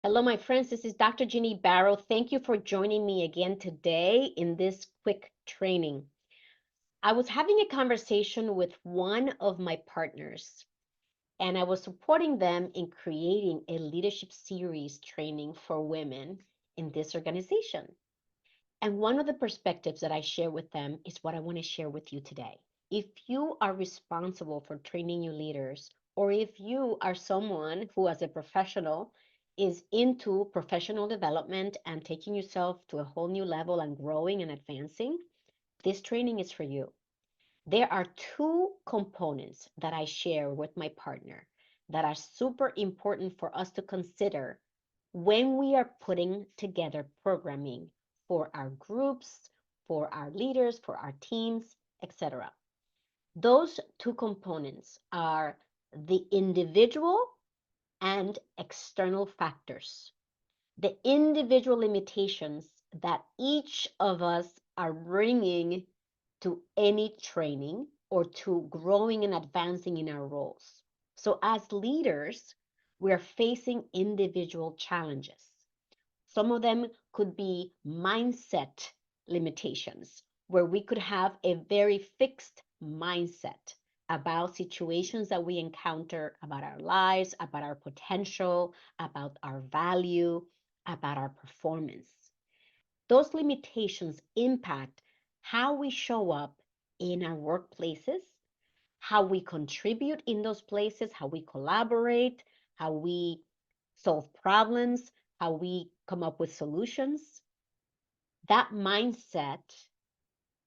Hello, my friends. This is Dr. Ginny Barrow. Thank you for joining me again today in this quick training. I was having a conversation with one of my partners, and I was supporting them in creating a leadership series training for women in this organization. And one of the perspectives that I share with them is what I want to share with you today. If you are responsible for training your leaders, or if you are someone who, as a professional, is into professional development and taking yourself to a whole new level and growing and advancing, this training is for you. There are two components that I share with my partner that are super important for us to consider when we are putting together programming for our groups, for our leaders, for our teams, etc. Those two components are the individual and external factors. The individual limitations that each of us are bringing to any training or to growing and advancing in our roles. So, as leaders, we are facing individual challenges. Some of them could be mindset limitations, where we could have a very fixed mindset about situations that we encounter, about our lives, about our potential, about our value, about our performance. Those limitations impact how we show up in our workplaces, how we contribute in those places, how we collaborate, how we solve problems, how we come up with solutions. That mindset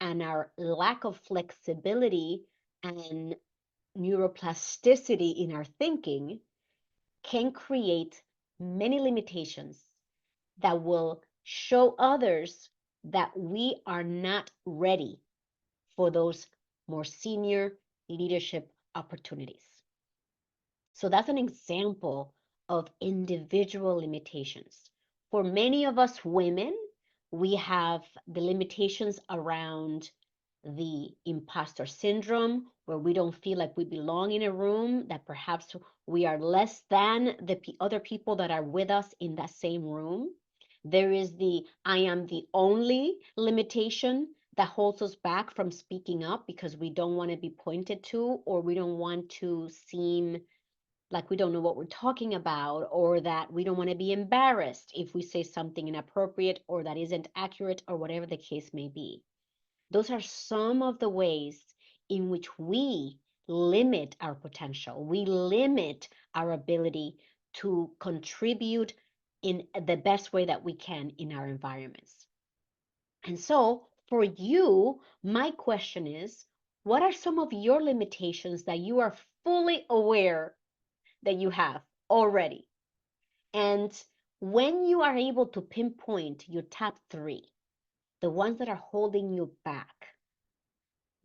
and our lack of flexibility and neuroplasticity in our thinking can create many limitations that will show others that we are not ready for those more senior leadership opportunities. So that's an example of individual limitations. For many of us women, we have the limitations around the imposter syndrome, where we don't feel like we belong in a room, that perhaps we are less than the other people that are with us in that same room. There is the I am the only limitation that holds us back from speaking up because we don't want to be pointed to, or we don't want to seem like we don't know what we're talking about, or that we don't want to be embarrassed if we say something inappropriate or that isn't accurate, or whatever the case may be. Those are some of the ways in which we limit our potential. We limit our ability to contribute in the best way that we can in our environments. And so, for you, my question is, what are some of your limitations that you are fully aware that you have already? And when you are able to pinpoint your top three, the ones that are holding you back,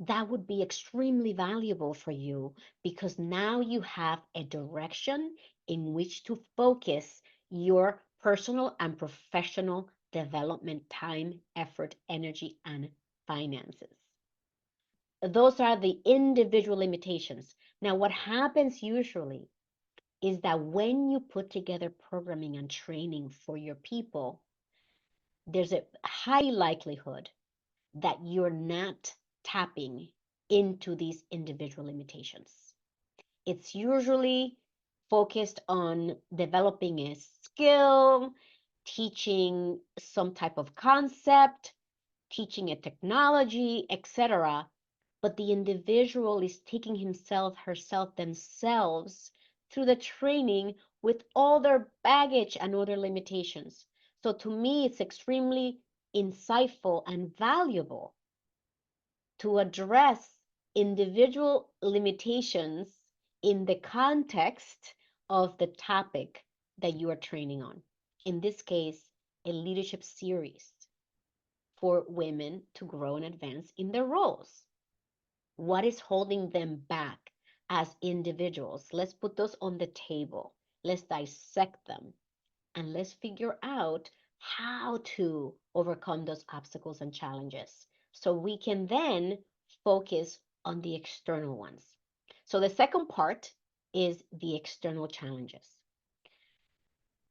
that would be extremely valuable for you, because now you have a direction in which to focus your personal and professional development time, effort, energy, and finances. Those are the individual limitations. Now, what happens usually is that when you put together programming and training for your people, there's a high likelihood that you're not tapping into these individual limitations. It's usually focused on developing a skill, teaching some type of concept, teaching a technology, etc. But the individual is taking himself, herself, themselves through the training with all their baggage and other limitations. So to me, it's extremely insightful and valuable to address individual limitations in the context of the topic that you are training on. In this case, a leadership series for women to grow and advance in their roles. What is holding them back as individuals? Let's put those on the table. Let's dissect them, and let's figure out how to overcome those obstacles and challenges so we can then focus on the external ones. So the second part is the external challenges.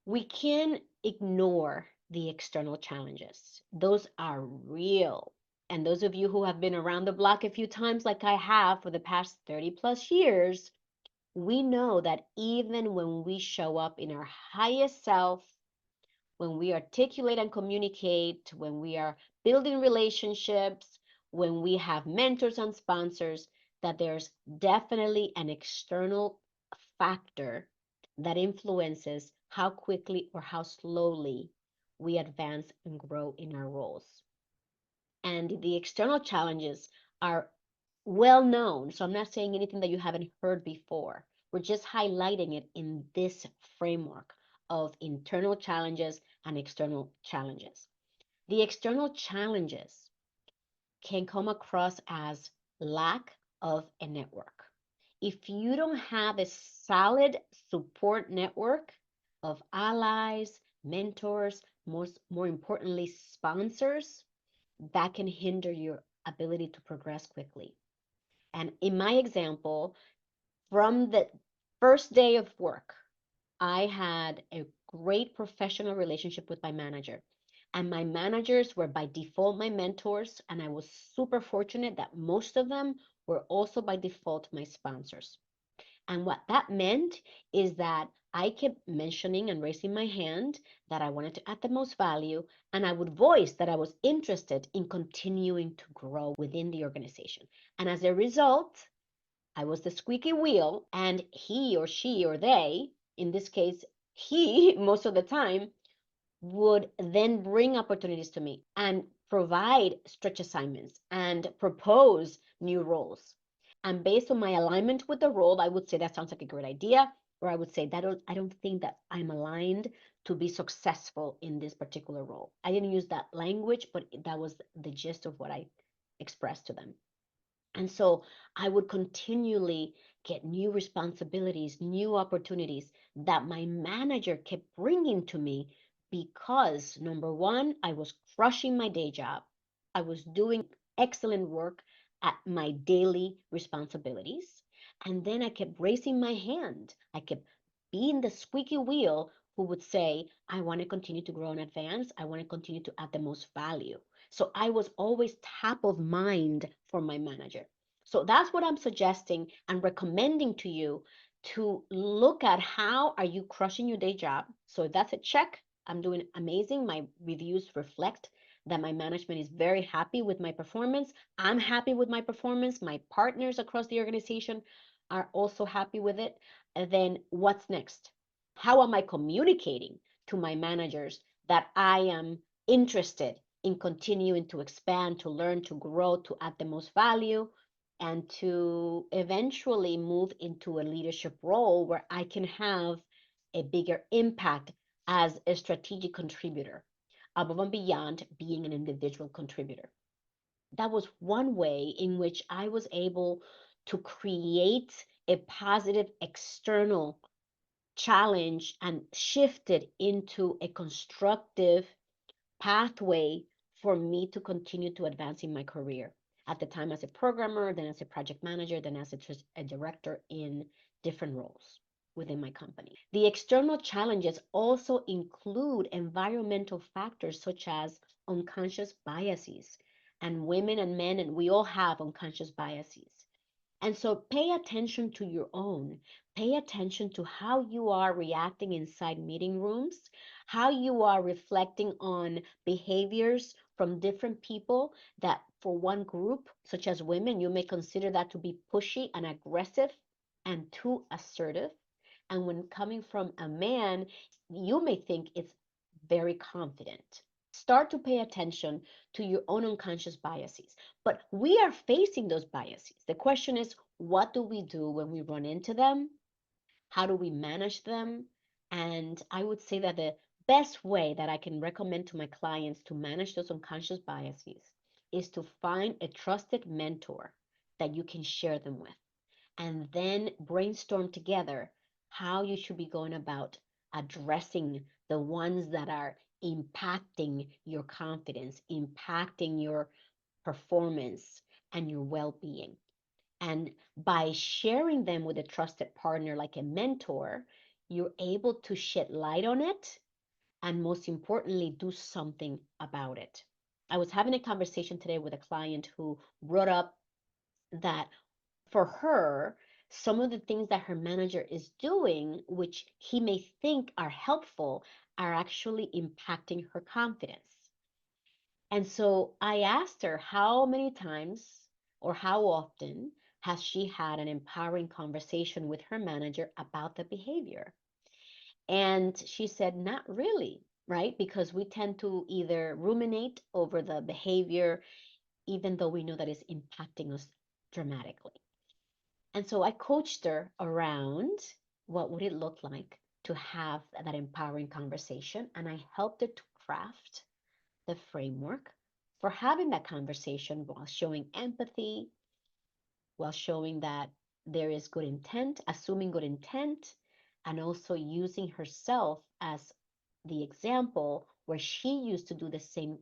We can ignore the external challenges. Those are real. And those of you who have been around the block a few times, like I have for the past 30 plus years, we know that even when we show up in our highest self, when we articulate and communicate, when we are building relationships, when we have mentors and sponsors, that there's definitely an external factor that influences how quickly or how slowly we advance and grow in our roles. And the external challenges are well known. So I'm not saying anything that you haven't heard before. We're just highlighting it in this framework of internal challenges and external challenges. The external challenges can come across as lack of a network. If you don't have a solid support network of allies, mentors, more importantly, sponsors, that can hinder your ability to progress quickly. And in my example, from the first day of work, I had a great professional relationship with my manager. And my managers were by default my mentors. And I was super fortunate that most of them were also by default my sponsors. And what that meant is that I kept mentioning and raising my hand that I wanted to add the most value, and I would voice that I was interested in continuing to grow within the organization. And as a result, I was the squeaky wheel, and he or she or they, in this case, he, most of the time, would then bring opportunities to me and provide stretch assignments and propose new roles. And based on my alignment with the role, I would say that sounds like a great idea, or I would say that I don't think that I'm aligned to be successful in this particular role. I didn't use that language, but that was the gist of what I expressed to them. And so I would continually get new responsibilities, new opportunities that my manager kept bringing to me because number one, I was crushing my day job. I was doing excellent work at my daily responsibilities. And then I kept raising my hand. I kept being the squeaky wheel who would say, I want to continue to grow and advance. I want to continue to add the most value. So I was always top of mind for my manager. So that's what I'm suggesting and recommending to you to look at how are you crushing your day job. So if that's a check, I'm doing amazing. My reviews reflect that my management is very happy with my performance. I'm happy with my performance. My partners across the organization are also happy with it. And then what's next? How am I communicating to my managers that I am interested in continuing to expand, to learn, to grow, to add the most value, and to eventually move into a leadership role where I can have a bigger impact as a strategic contributor, above and beyond being an individual contributor. That was one way in which I was able to create a positive external challenge and shift it into a constructive pathway for me to continue to advance in my career. At the time, as a programmer, then as a project manager, then as a director in different roles within my company. The external challenges also include environmental factors such as unconscious biases. And women and men, and we all have unconscious biases. And so pay attention to your own. Pay attention to how you are reacting inside meeting rooms, how you are reflecting on behaviors from different people that for one group, such as women, you may consider that to be pushy and aggressive and too assertive. And when coming from a man, you may think it's very confident. Start to pay attention to your own unconscious biases. But we are facing those biases. The question is, what do we do when we run into them? How do we manage them? And I would say that the best way that I can recommend to my clients to manage those unconscious biases is to find a trusted mentor that you can share them with and then brainstorm together how you should be going about addressing the ones that are impacting your confidence, impacting your performance and your well being. And by sharing them with a trusted partner like a mentor, you're able to shed light on it, and most importantly, do something about it. I was having a conversation today with a client who brought up that for her, some of the things that her manager is doing, which he may think are helpful, are actually impacting her confidence. And so I asked her how many times or how often has she had an empowering conversation with her manager about the behavior? And she said, not really, right? Because we tend to either ruminate over the behavior, even though we know that it's impacting us dramatically. And so I coached her around what would it look like to have that empowering conversation. And I helped her to craft the framework for having that conversation while showing empathy, while showing that there is good intent, assuming good intent, and also using herself as the example where she used to do the same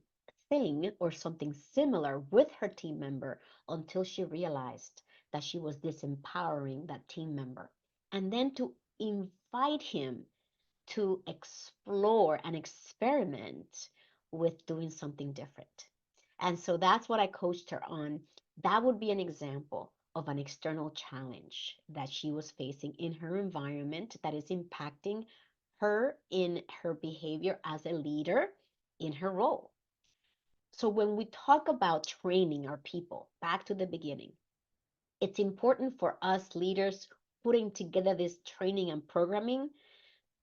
thing or something similar with her team member until she realized that she was disempowering that team member. And then to invite him to explore and experiment with doing something different. And so that's what I coached her on. That would be an example of an external challenge that she was facing in her environment that is impacting her in her behavior as a leader in her role. So when we talk about training our people, back to the beginning, it's important for us leaders putting together this training and programming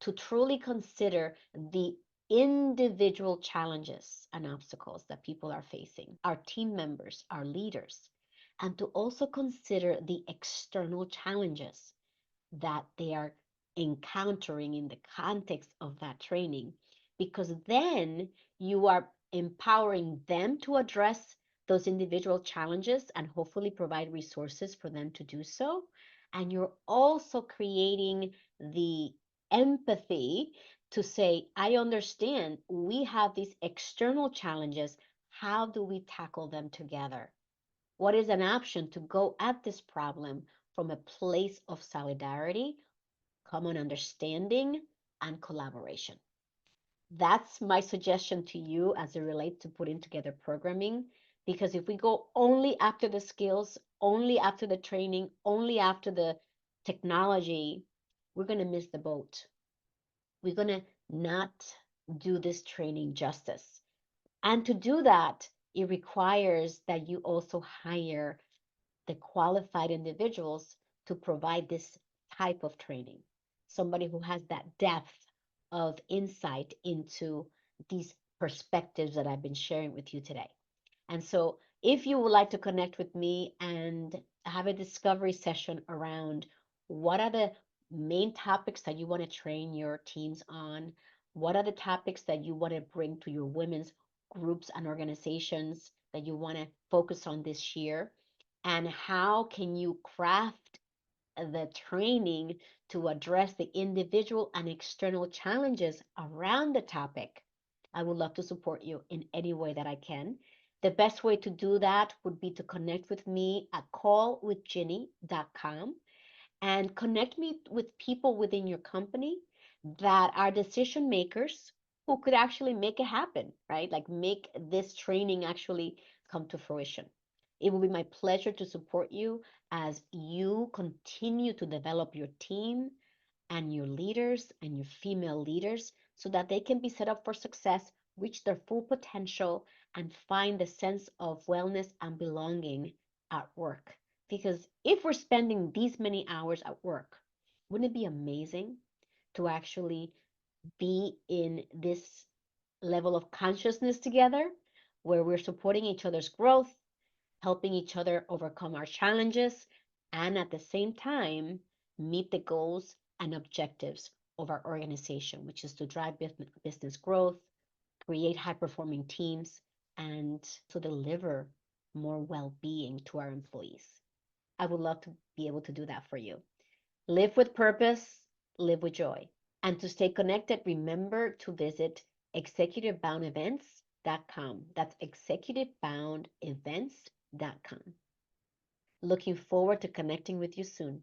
to truly consider the individual challenges and obstacles that people are facing, our team members, our leaders, and to also consider the external challenges that they are encountering in the context of that training, because then you are empowering them to address those individual challenges and hopefully provide resources for them to do so. And you're also creating the empathy to say, I understand we have these external challenges. How do we tackle them together? What is an option to go at this problem from a place of solidarity, common understanding, and collaboration? That's my suggestion to you as it relates to putting together programming. Because if we go only after the skills, only after the training, only after the technology, we're going to miss the boat. We're going to not do this training justice. And to do that, it requires that you also hire the qualified individuals to provide this type of training. Somebody who has that depth of insight into these perspectives that I've been sharing with you today. And so, if you would like to connect with me and have a discovery session around what are the main topics that you want to train your teams on, what are the topics that you want to bring to your women's groups and organizations that you want to focus on this year, and how can you craft the training to address the individual and external challenges around the topic, I would love to support you in any way that I can. The best way to do that would be to connect with me at callwithginny.com and connect me with people within your company that are decision makers who could actually make it happen, right? Like make this training actually come to fruition. It will be my pleasure to support you as you continue to develop your team and your leaders and your female leaders so that they can be set up for success, reach their full potential, and find the sense of wellness and belonging at work. Because if we're spending these many hours at work, wouldn't it be amazing to actually be in this level of consciousness together where we're supporting each other's growth, helping each other overcome our challenges, and at the same time, meet the goals and objectives of our organization, which is to drive business growth, create high performing teams, and to deliver more well being to our employees. I would love to be able to do that for you. Live with purpose, live with joy. And to stay connected, remember to visit executiveboundevents.com. That's executiveboundevents.com. Looking forward to connecting with you soon.